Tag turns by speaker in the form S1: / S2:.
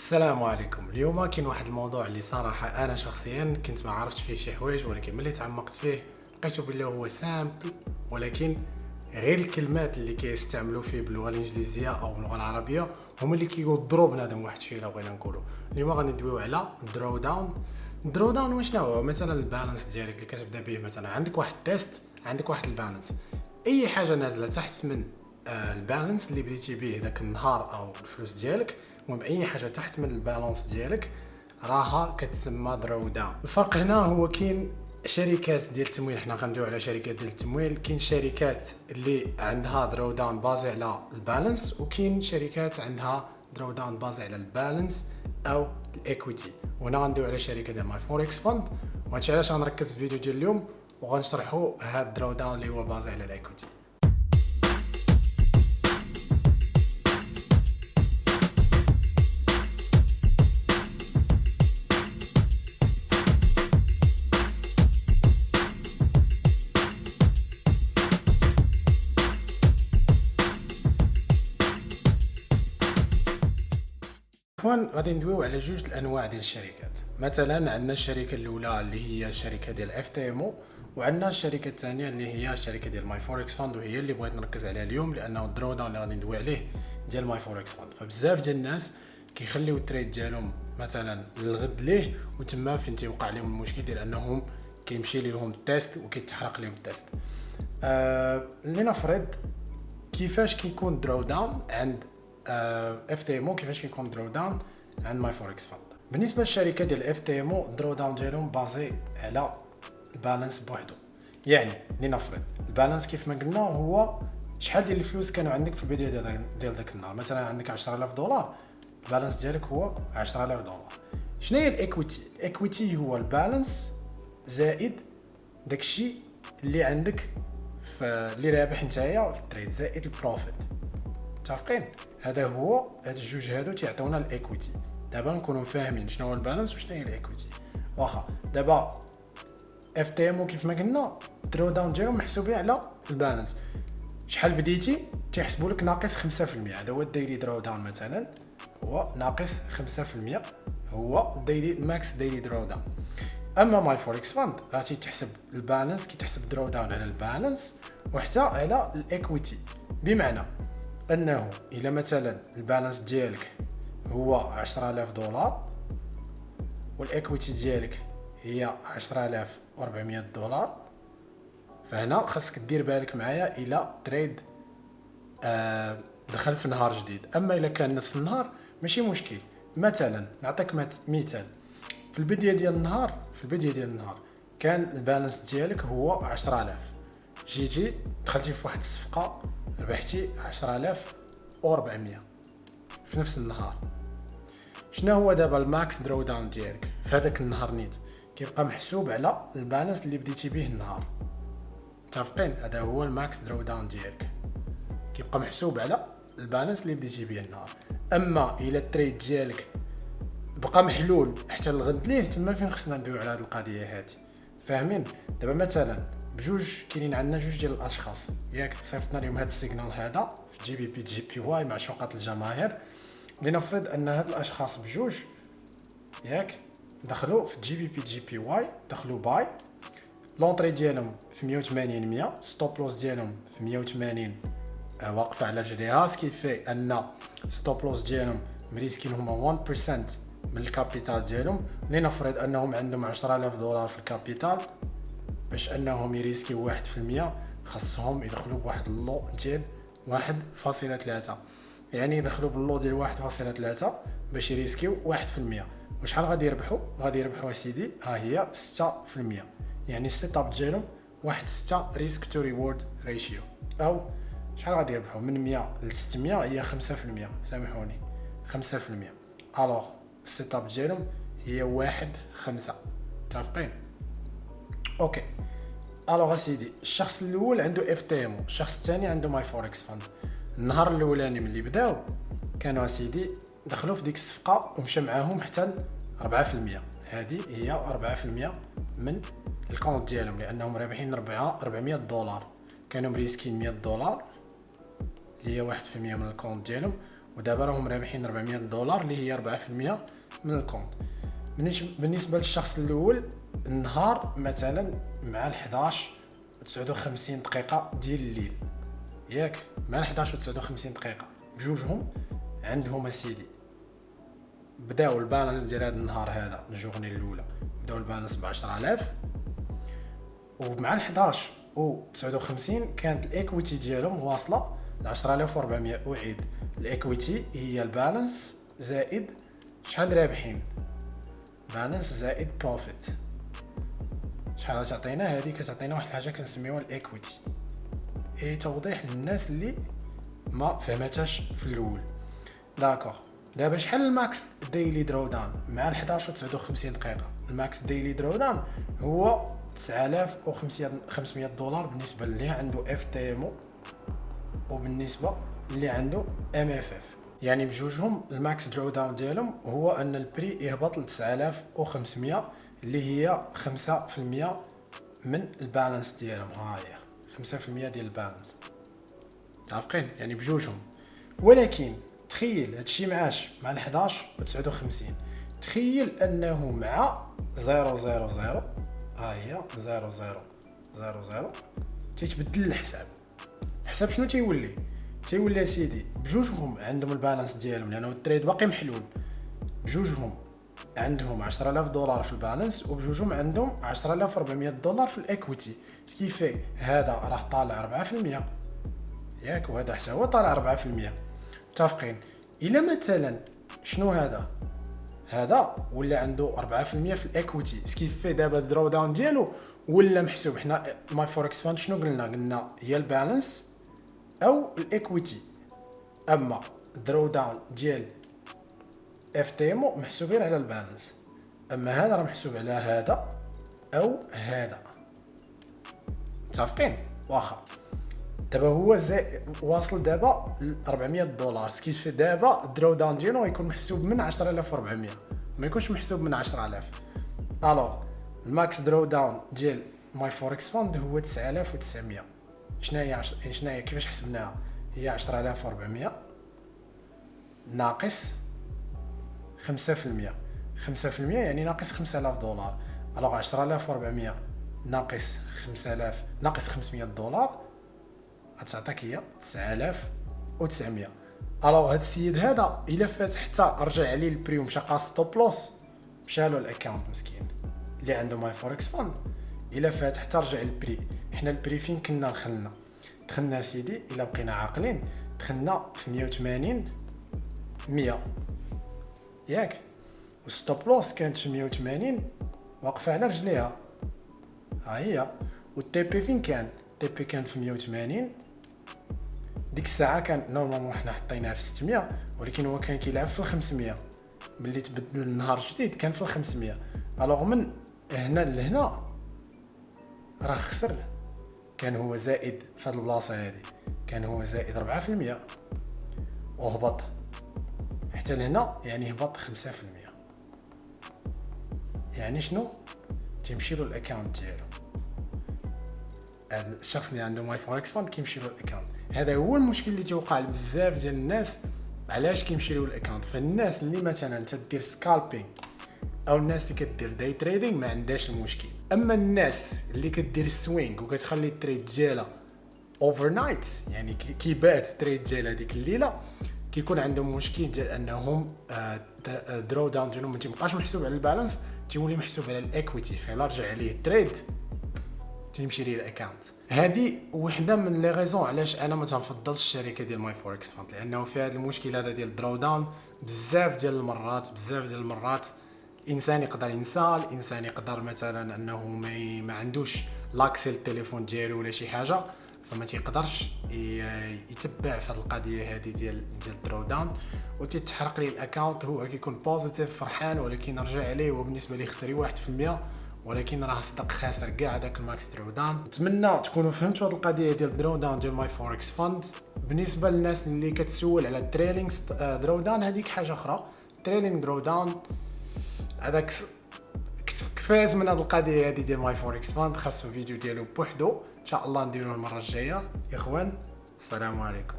S1: السلام عليكم. اليوم كاين واحد الموضوع اللي صراحه انا شخصيا كنت ما عرفتش فيه شي حوايج، ولكن ملي تعمقت فيه لقيته بلي هو سامبل، ولكن غير الكلمات اللي كيستعملوا فيه باللغه الانجليزيه او باللغه العربيه هما اللي كيوضروا بنادم واحد الشيء. الا بغينا نقولوا اليوم غادي ندويو على درو داون. درو داون وشنو هو؟ مثلا البالانس ديالك اللي كتبدا به، مثلا عندك واحد تيست، عندك واحد البالانس، اي حاجه نازله تحت من البالانس اللي بديتي به داك النهار او الفلوس ديالك، المهم اي حاجه تحت من البالانس ديالك راها كتسمى درو داون. الفرق هنا هو كاين شركات ديال التمويل، حنا غندويو على شركات ديال التمويل. كاين شركات اللي عندها درو داون بازي على البالانس، وكاين شركات عندها درو داون بازي على البالانس او الايكويتي. وهنا غندويو على شركه ديال ماي فوركس فاند، وهادشي علاش غنركز في الفيديو ديال اليوم وغنشرحوا هاد الدرو داون اللي هو بازي على الايكويتي. عفوا غادي ندويو على جوج الانواع ديال الشركات. مثلا عندنا الشركه الاولى اللي هي الشركه ديال اف تي ام او، وعندنا الشركه الثانيه اللي هي الشركه ديال ماي فوركس فاند، وهي اللي بغيت نركز عليها اليوم لانه الدرو داون اللي غادي ندوي عليه ديال ماي فوركس فاند. فبزاف ديال الناس كيخليو التريد ديالهم مثلا للغد ليه، وتما فين تيوقع عليهم المشكل ديال انهم كيمشي ليهم التيست وكيتحرق ليهم التيست. لنفرض كيفاش كيكون درو داون عند اف تي ام او، كيفاش كيكون درو داون عند ماي فوركس فاند. بالنسبه للشركه ديال اف تي ام او، درو داون ديالهم بازي على البالانس بوحدو. يعني لنفرض البالانس كيف ما قلنا هو شحال ديال الفلوس كانوا عندك في البدايه ديال داك النهار. مثلا عندك 10000 دولار، البالانس ديالك هو 10000 دولار. شنو هي الايكويتي؟ الايكويتي هو البالانس زائد داكشي اللي عندك اللي رابح نتايا في التريد، زائد البروفيت. متفقين؟ هذا هو، هاد الجوج هادو تيعطيونا الايكويتي. دابا نكونوا فاهمين شنو هو البالانس وشنو هي الايكويتي. واخا دابا اف تي ام كيف ما قلنا درو داون ديالهم محسوبين على البالانس. شحال بديتي تيحسبوا لك ناقص 5%. هذا هو الديلي درو داون، مثلا هو ناقص 5%، هو ديلي ماكس ديلي درو داون. اما ماي فوركس فاند راه تيتحسب البالانس، كيتحسب درو داون على البالانس وحتى على الايكويتي. بمعنى انه الا مثلا البالانس ديالك هو 10000 دولار والايكويتي ديالك هي 10400 دولار، فهنا خاصك دير بالك معايا الى تريد دخل في نهار جديد. اما الا كان نفس النهار ماشي مشكل. مثلا نعطيك مثال، في البدايه ديال النهار كان البالانس ديالك هو 10000، جيتي دخلتي في واحد الصفقه ربحتي 10400 في نفس النهار. شنو هو دابا الماكس درو داون ديالك في هذاك النهار نيت؟ كيبقى محسوب على البالانس اللي بديتي به النهار. متفقين؟ هذا هو الماكس درو داون ديالك، كيبقى محسوب على البالانس اللي بديتي به النهار. اما الى التريد ديالك بقى محلول حتى الغد ليه، تما فين خصنا ندويو على هذه القضيه هذه. فاهمين؟ دابا مثلا بجوج كاينين عندنا جوج ديال الاشخاص، ياك صيفطنا لهم هذا السيجنال هذا في جي بي بي جي بي واي معشوقات الجماهير. لنفرض ان هاد الاشخاص بجوج ياك دخلوا في جي بي بي جي بي واي، دخلوا باي، لونطري ديالهم في 180 100، ستوب لوس ديالهم في 180 واقفه على رجليها، سكيفي ان ستوب لوس ديالهم مريسكين هما 1% من الكابيتال ديالهم. لنفرض انهم عندهم 10000 دولار في الكابيتال، باش انهم يريسكيو 1% خاصهم يدخلوا بواحد اللو ديال 1.3، يعني يدخلوا باللو ديال 1.3 باش يريسكيو 1%. وشحال غادي يربحوا؟ غادي يربحوا سيدي ها هي 6%، يعني السيت اب ديالهم 1.6 ريسك تو ريورد ريشيو. او شحال غادي يربحوا؟ من 100 ل 600 هي 5%، سامحوني 5%. الوغ السيت اب ديالهم هي 1.5. متفقين؟ اوكي. الوغ سيدي الشخص الاول عنده اف تي ام، الشخص الثاني عنده ماي فوركس فاند. النهار الاولاني ملي بداو كانوا سيدي دخلوا في ديك الصفقه ومشى معاهم حتى 4%. هذه هي 4% من الكونت ديالهم، لانهم رابحين 400 دولار، كانوا مريسكين 100 دولار اللي هي 1% من الكونت ديالهم، ودابا راهم رابحين $400 اللي هي 4% من الكونت. بالنسبه للشخص الاول النهار مثلا مع 11 و59 دقيقه ديال الليل، ياك مع 11 و59 دقيقه بجوجهم عندهم اسيدي بداو البالانس ديال هذا النهار هذا الجورني الاولى بداو البالانس ب 10000، ومع 11 و59 كانت الايكويتي ديالهم واصله ل 10400. اعيد، الايكويتي هي البالانس زائد شحال رابحين، بالانس زائد بروفيت. شحال تعطينا هذه؟ كتعطينا واحد الحاجه كنسميوها الايكويتي. توضيح للناس اللي ما فهمتهاش في الاول. داكوغ، دابا شحال الماكس ديلي درو داون مع 11 و59 دقيقه؟ الماكس ديلي درو داون هو $9500 بالنسبه اللي عنده اف تي ام وبالنسبه اللي عنده ام اف اف. يعني بجوجهم الماكس درو داون ديالهم هو ان البري يهبط ل 9500 اللي هي 5% من البالانس ديالهم. ها هي 5% ديال البالانس، متفقين؟ يعني بجوجهم. ولكن تخيل هادشي معاش مع 11 و59، تخيل انه مع 000 ها هي 0000 تيتبدل الحساب. الحساب شنو تيولي؟ تيولي سيدي بجوجهم عندهم البالانس ديالهم لانه التريد باقي محلول، بجوجهم عندهم $10000 في البالانس وبجوجهم عندهم $10400 في الايكويتي، سكيفي هذا راه طالع 4% ياك، وهذا حتى هو طالع 4%. متفقين؟ الا مثلا شنو هذا ولا عنده 4% في الايكويتي، سكيفي دابا الدرو داون ديالو ولا محسوب. حنا ماي فوركس فاند شنو قلنا هي البالانس او الايكويتي، اما الدرو داون ديال اف تي ام محسوبين على البالانس، اما هذا راه محسوب على هذا او هذا. متفقين؟ واخا دابا هو واصل دابا ل $400، سكيفي دابا الدرو داون ديالو يكون محسوب من 10400 ما يكونش محسوب من 10000. الوغ الماكس درو داون ديال ماي فوركس فاند هو 9900. شناهي كيفاش حسبناها؟ هي 10400 ناقص 5%. 5% يعني ناقص $5000. الوغ 10400 ناقص 5000 ناقص $500 غتعطيك هي 9900. الوغ هاد السيد هذا الا فات حتى رجع عليه البري ومشى قاص ستوب لوس، مشالو الاكونت مسكين اللي عنده ماي فوركس فاند. الا فات حتى رجع البري، حنا البري فين كنا دخلنا سيدي الا بقينا عاقلين دخلنا في 180 100 ياك، والستوب لوس كانت في 180 واقفه على رجليها ها هي. والتي بي فين كان؟ التي بي كان في 180. ديك الساعه كان نورمالمون حنا حطيناها في 600، ولكن هو كان كيلعب في 500. ملي تبدل النهار جديد كان في 500. الوغ من هنا لهنا راه خسر. كان هو زائد في هاد البلاصه هادي، كان هو زائد 4% وهبط حتى لهنا، يعني هبط 5%. يعني شنو؟ تيمشي له الاكونت ديالو. الشخص اللي عنده ماي فوركس فاند كيمشي له الاكونت. هذا هو المشكل اللي توقع بزاف ديال الناس. علاش كيمشي له الاكونت؟ فالناس اللي مثلا تدير سكالبينغ او الناس اللي كدير داي تريدينغ ما عندهاش المشكل. اما الناس اللي كدير السوينغ وكتخلي التريد ديالها اوفر نايت، يعني كيبات التريد ديالها ديك الليله، كيكون عندهم مشكل ديال انهم درو داون ديالهم ما تيبقاش محسوب على البالانس، تيولي محسوب على الايكويتي. فإلا رجع عليه التريد تيمشي ليه الاكونت. هذه وحده من لي غيزون علاش انا ما تنفضلش الشركه ديال ماي فوركس فاند، لانه فيها هذا المشكل هذا ديال درو داون. بزاف ديال المرات الانسان يقدر ينسى، الانسان يقدر مثلا انه ما عندوش لاكسي للتليفون ديالو ولا شي حاجه، فما تيقدرش يتبع في هذه القضيه هذه ديال درو داون، وتتحرق ليه الاكونت. هو كيكون بوزيتيف فرحان، ولكن رجع عليه وبالنسبه ليه خسر 1%، ولكن راه صدق خاسر كاع داك الماكس درو داون. نتمنى تكونوا فهمتوا هذه القضيه ديال درو داون ديال ماي فوركس فاند. بالنسبه للناس اللي كتسول على التريلينغ درو داون، هذيك حاجه اخرى. تريلينغ درو داون هذاك كفاز من هذه القضيه هذه ديال ماي فوركس فاند، خاصو فيديو ديالو بوحدو ان شاء الله نديروه المره الجايه. يا اخوان السلام عليكم.